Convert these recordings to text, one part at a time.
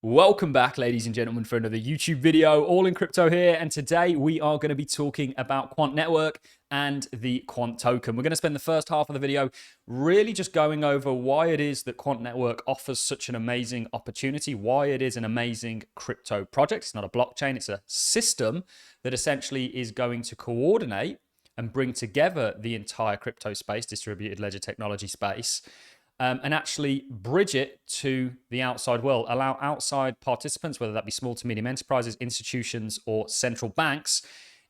Welcome back, ladies and gentlemen, for another YouTube video. Allincrypto here, and today we are going to be talking about Quant Network and the Quant token. We're going to spend the first half of the video really just going over why it is that Quant Network offers such an amazing opportunity, why it is an amazing crypto project. It's not a blockchain, it's a system that essentially is going to coordinate and bring together the entire crypto space, distributed ledger technology space, and actually bridge it to the outside world, allow outside participants, whether that be small to medium enterprises, institutions, or central banks,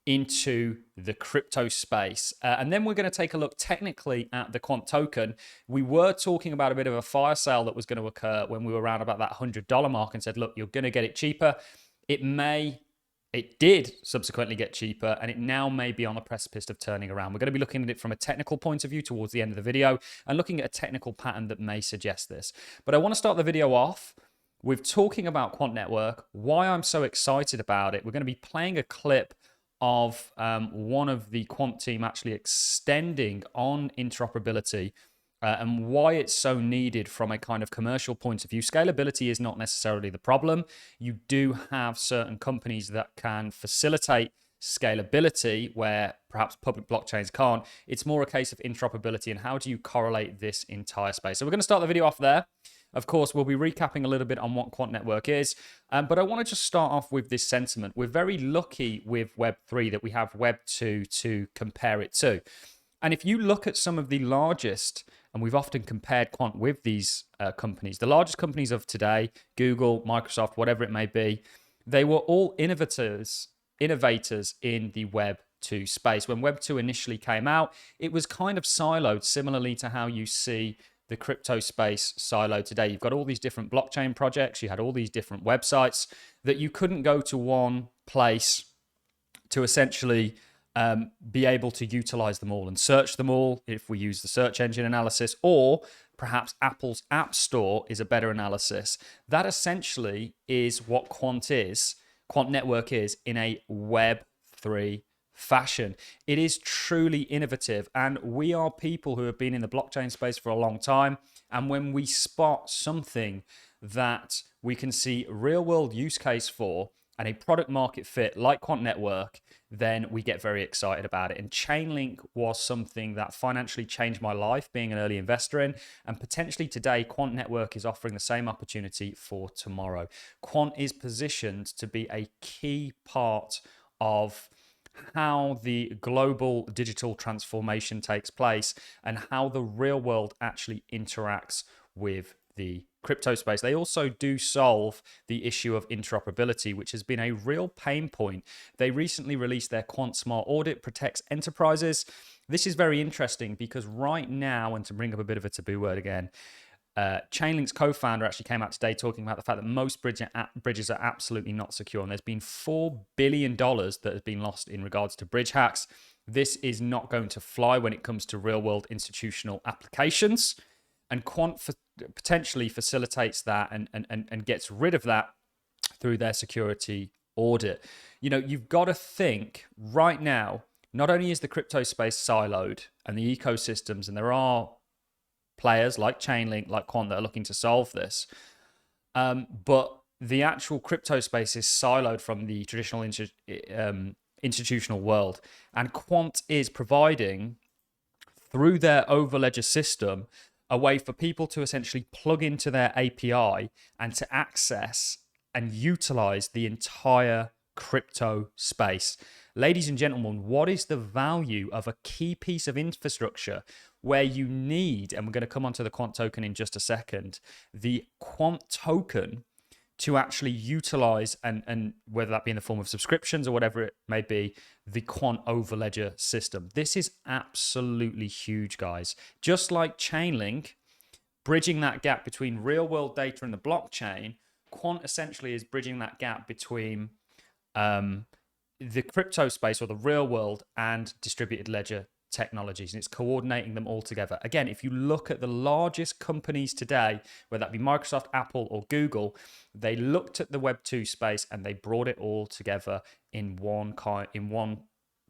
into the crypto space. And then we're going to take a look technically at the Quant token. We were talking about a bit of a fire sale that was going to occur when we were around about that $100 mark and said, look, you're going to get it cheaper. It did subsequently get cheaper, and it now may be on the precipice of turning around. We're going to be looking at it from a technical point of view towards the end of the video and looking at a technical pattern that may suggest this. But I want to start the video off with talking about Quant Network, why I'm so excited about it. We're going to be playing a clip of one of the Quant team actually extending on interoperability and why it's so needed from a kind of commercial point of view. Scalability is not necessarily the problem. You do have certain companies that can facilitate scalability where perhaps public blockchains can't. It's more a case of interoperability and how do you correlate this entire space. So we're going to start the video off there. Of course, we'll be recapping a little bit on what Quant Network is, but I want to just start off with this sentiment. We're very lucky with Web3 that we have Web2 to compare it to. And if you look at some of the largest, and we've often compared Quant with these companies, the largest companies of today, Google, Microsoft, whatever it may be, they were all innovators in the Web2 space. When Web2 initially came out, it was kind of siloed, similarly to how you see the crypto space siloed today. You've got all these different blockchain projects, you had all these different websites that you couldn't go to one place to essentially be able to utilize them all and search them all if we use the search engine analysis, or perhaps Apple's App Store is a better analysis. That essentially is what Quant Network is in a Web3 fashion. It is truly innovative, and we are people who have been in the blockchain space for a long time, and when we spot something that we can see real world use case for and a product market fit like Quant Network, then we get very excited about it. And Chainlink was something that financially changed my life, being an early investor in, and potentially today Quant Network is offering the same opportunity for tomorrow. Quant is positioned to be a key part of how the global digital transformation takes place and how the real world actually interacts with the crypto space. They also do solve the issue of interoperability, which has been a real pain point. They recently released their Quant Smart Audit protects enterprises. This is very interesting because right now, and to bring up a bit of a taboo word again, Chainlink's co-founder actually came out today talking about the fact that most bridges are absolutely not secure. And there's been $4 billion that has been lost in regards to bridge hacks. This is not going to fly when it comes to real world institutional applications. And Quant potentially facilitates that and gets rid of that through their security audit. You know, you've got to think right now, not only is the crypto space siloed and the ecosystems, and there are players like Chainlink, like Quant that are looking to solve this, but the actual crypto space is siloed from the traditional institutional world. And Quant is providing, through their overledger system, a way for people to essentially plug into their API and to access and utilize the entire crypto space. Ladies and gentlemen, what is the value of a key piece of infrastructure where you need, and we're going to come onto the Quant token in just a second, the Quant token to actually utilize, and whether that be in the form of subscriptions or whatever it may be, the Quant overledger system. This is absolutely huge, guys. Just like Chainlink, bridging that gap between real world data and the blockchain, Quant essentially is bridging that gap between the crypto space or the real world and distributed ledger technologies, and it's coordinating them all together. Again, if you look at the largest companies today, whether that be Microsoft, Apple, or Google, they looked at the Web2 space and they brought it all together in one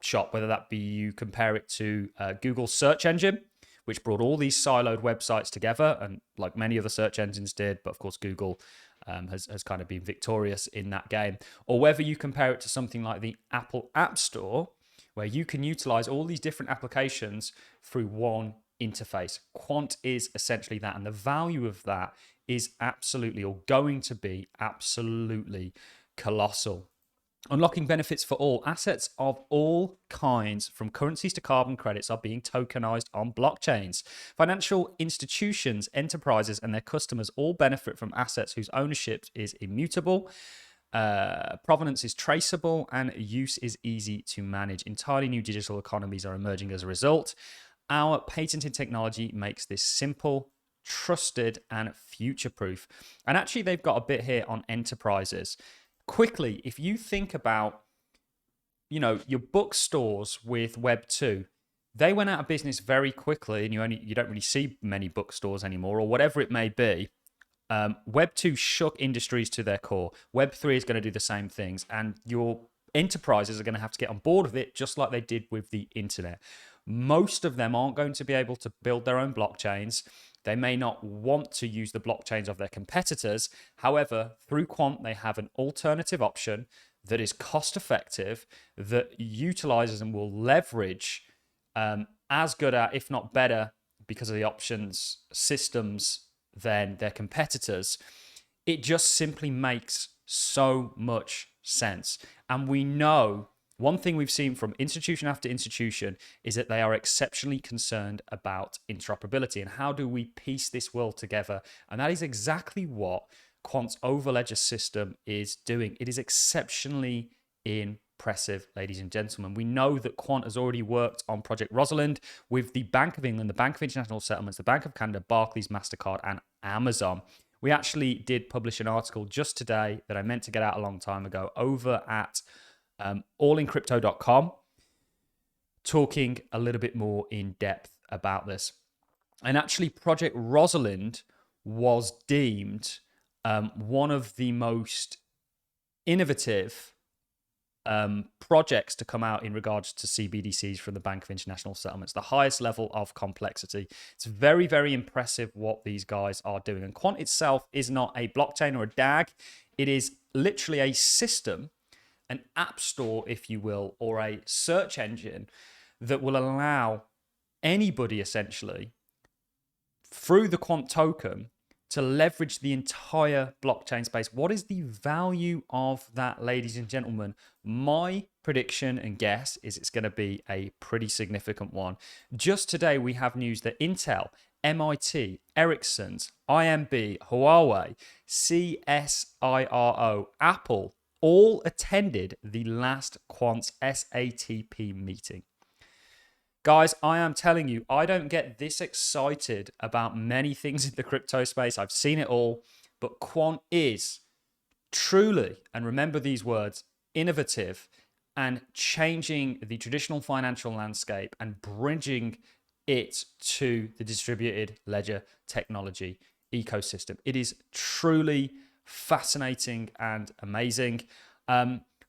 shop. Whether that be you compare it to Google's search engine, which brought all these siloed websites together, and like many other search engines did, but of course Google has kind of been victorious in that game, or whether you compare it to something like the Apple App Store, where you can utilize all these different applications through one interface. Quant is essentially that, and the value of that is absolutely, or going to be absolutely, colossal. Unlocking benefits for all. Assets of all kinds, from currencies to carbon credits, are being tokenized on blockchains. Financial institutions, enterprises, and their customers all benefit from assets whose ownership is immutable, provenance is traceable, and use is easy to manage. Entirely new digital economies are emerging as a result. Our patented technology makes this simple, trusted, and future-proof. And actually, they've got a bit here on enterprises. Quickly, if you think about, your bookstores with Web 2, they went out of business very quickly, and you don't really see many bookstores anymore, or whatever it may be. Web 2 shook industries to their core. Web 3 is going to do the same things, and your enterprises are going to have to get on board with it, just like they did with the internet. Most of them aren't going to be able to build their own blockchains. They may not want to use the blockchains of their competitors. However, through Quant, they have an alternative option that is cost effective, that utilizes and will leverage as good at, if not better, because of the options systems than their competitors. It just simply makes so much sense. And we know one thing we've seen from institution after institution is that they are exceptionally concerned about interoperability and how do we piece this world together. And that is exactly what Quant's Overledger system is doing. It is exceptionally impressive, ladies and gentlemen. We know that Quant has already worked on Project Rosalind with the Bank of England, the Bank of International Settlements, the Bank of Canada, Barclays, MasterCard, and Amazon. We actually did publish an article just today that I meant to get out a long time ago over at Allincrypto.com, talking a little bit more in depth about this. And actually, Project Rosalind was deemed one of the most innovative projects to come out in regards to CBDCs from the Bank of International Settlements, the highest level of complexity. It's very, very impressive what these guys are doing. And Quant itself is not a blockchain or a DAG. It is literally a system, an app store, if you will, or a search engine that will allow anybody essentially through the Quant token to leverage the entire blockchain space. What is the value of that, ladies and gentlemen? My prediction and guess is it's going to be a pretty significant one. Just today, we have news that Intel, MIT, Ericsson's, IMB, Huawei, CSIRO, Apple, all attended the last Quant's SATP meeting. Guys, I am telling you, I don't get this excited about many things in the crypto space. I've seen it all, but Quant is truly, and remember these words, innovative and changing the traditional financial landscape and bridging it to the distributed ledger technology ecosystem. It is truly fascinating and amazing.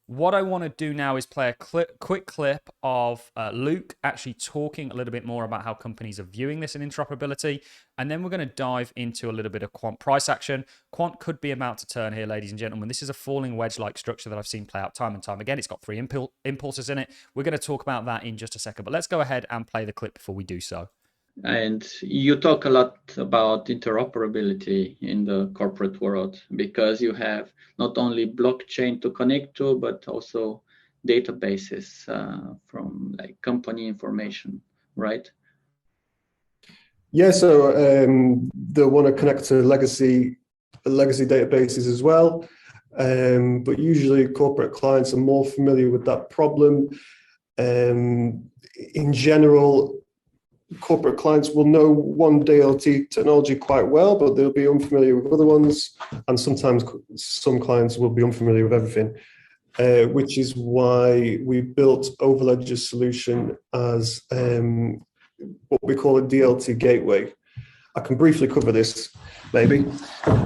What I want to do now is play a quick clip of Luke actually talking a little bit more about how companies are viewing this in interoperability. And then we're going to dive into a little bit of Quant price action. Quant could be about to turn here, ladies and gentlemen. This is a falling wedge-like structure that I've seen play out time and time again. It's got 3 impulses in it. We're going to talk about that in just a second. But let's go ahead and play the clip before we do so. And you talk a lot about interoperability in the corporate world because you have not only blockchain to connect to, but also databases from like company information, right? Yeah, so they'll want to connect to legacy databases as well. But usually corporate clients are more familiar with that problem. In general, corporate clients will know one DLT technology quite well, but they'll be unfamiliar with other ones. And sometimes some clients will be unfamiliar with everything, which is why we built Overledger's solution as what we call a DLT gateway. I can briefly cover this, maybe.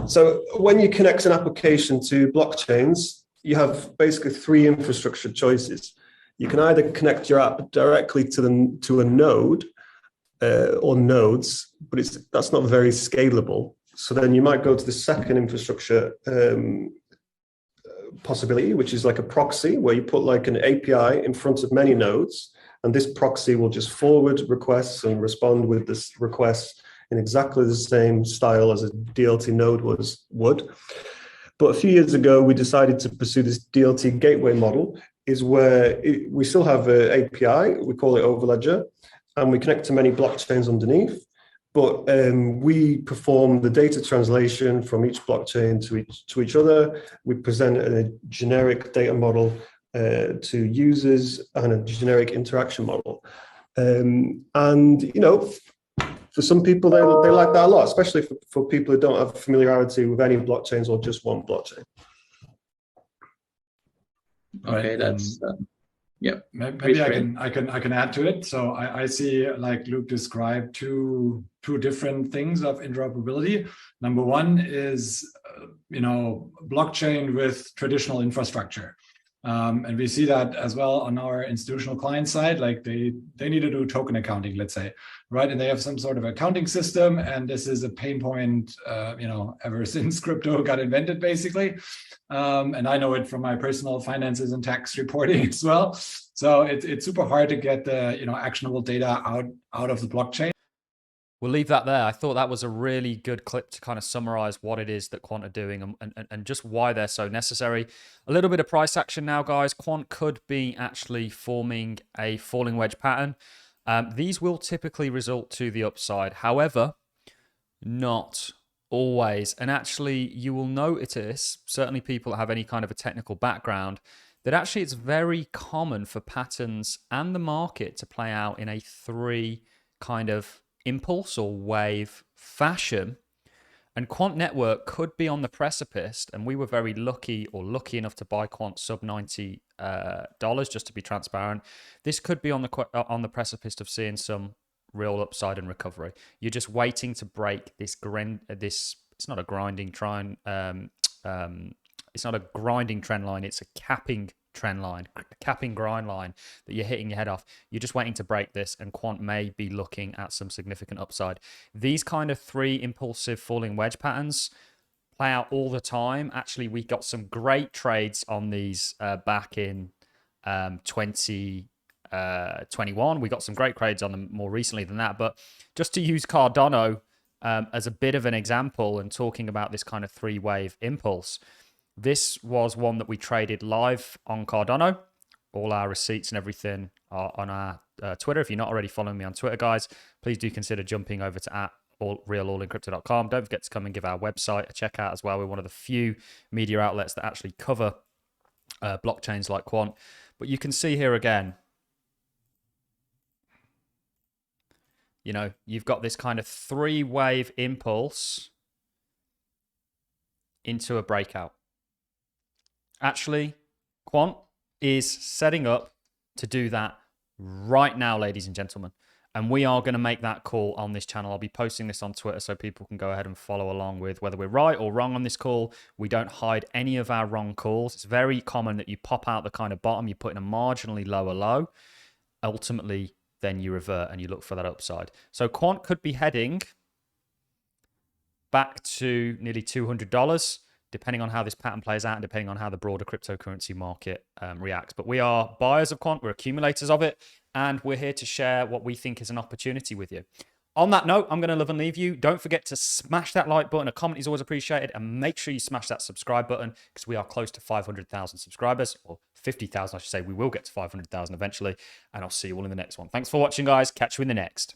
So when you connect an application to blockchains, you have basically 3 infrastructure choices. You can either connect your app directly to a node, or nodes, but that's not very scalable. So then you might go to the second infrastructure possibility, which is like a proxy, where you put like an API in front of many nodes, and this proxy will just forward requests and respond with this request in exactly the same style as a DLT node would. But a few years ago, we decided to pursue this DLT gateway model, is where we still have an API, we call it Overledger, and we connect to many blockchains underneath. But we perform the data translation from each blockchain to each other. We present a generic data model to users and a generic interaction model. And, you know, for some people, they like that a lot, especially for people who don't have familiarity with any blockchains or just one blockchain. Okay, that's yeah. Maybe I can add to it. So I see, like Luke described, two different things of interoperability. Number one is blockchain with traditional infrastructure. And we see that as well on our institutional client side. Like they need to do token accounting, let's say, right? And they have some sort of accounting system, and this is a pain point, ever since crypto got invented, basically. And I know it from my personal finances and tax reporting as well. So it's super hard to get the actionable data out of the blockchain. We'll leave that there. I thought that was a really good clip to kind of summarize what it is that Quant are doing and just why they're so necessary. A little bit of price action now, guys. Quant could be actually forming a falling wedge pattern. These will typically result to the upside. However, not always. And actually, you will notice, certainly people that have any kind of a technical background, that actually it's very common for patterns and the market to play out in a three kind of impulse or wave fashion. And Quant Network could be on the precipice, and we were very lucky enough to buy Quant sub $90, just to be transparent. This could be on the precipice of seeing some real upside and recovery. You're just waiting to break this it's not a grinding trend, it's not a grinding trend line, it's a capping trend line, capping grind line that you're hitting your head off. You're just waiting to break this, and Quant may be looking at some significant upside. These kind of three impulsive falling wedge patterns play out all the time. Actually, we got some great trades on these back in 2021. We got some great trades on them more recently than that. But just to use Cardano as a bit of an example and talking about this kind of three wave impulse, this was one that we traded live on Cardano. All our receipts and everything are on our Twitter. If you're not already following me on Twitter, guys, please do consider jumping over to realallincrypto.com. Don't forget to come and give our website a check out as well. We're one of the few media outlets that actually cover blockchains like Quant. But you can see here again, you've got this kind of three wave impulse into a breakout. Actually, Quant is setting up to do that right now, ladies and gentlemen. And we are going to make that call on this channel. I'll be posting this on Twitter so people can go ahead and follow along with whether we're right or wrong on this call. We don't hide any of our wrong calls. It's very common that you pop out the kind of bottom, you put in a marginally lower low. Ultimately, then you revert and you look for that upside. So Quant could be heading back to nearly $200. Depending on how this pattern plays out and depending on how the broader cryptocurrency market reacts. But we are buyers of Quant, we're accumulators of it, and we're here to share what we think is an opportunity with you. On that note, I'm going to love and leave you. Don't forget to smash that like button. A comment is always appreciated, and make sure you smash that subscribe button because we are close to 500,000 subscribers, or 50,000, I should say. We will get to 500,000 eventually, and I'll see you all in the next one. Thanks for watching, guys. Catch you in the next.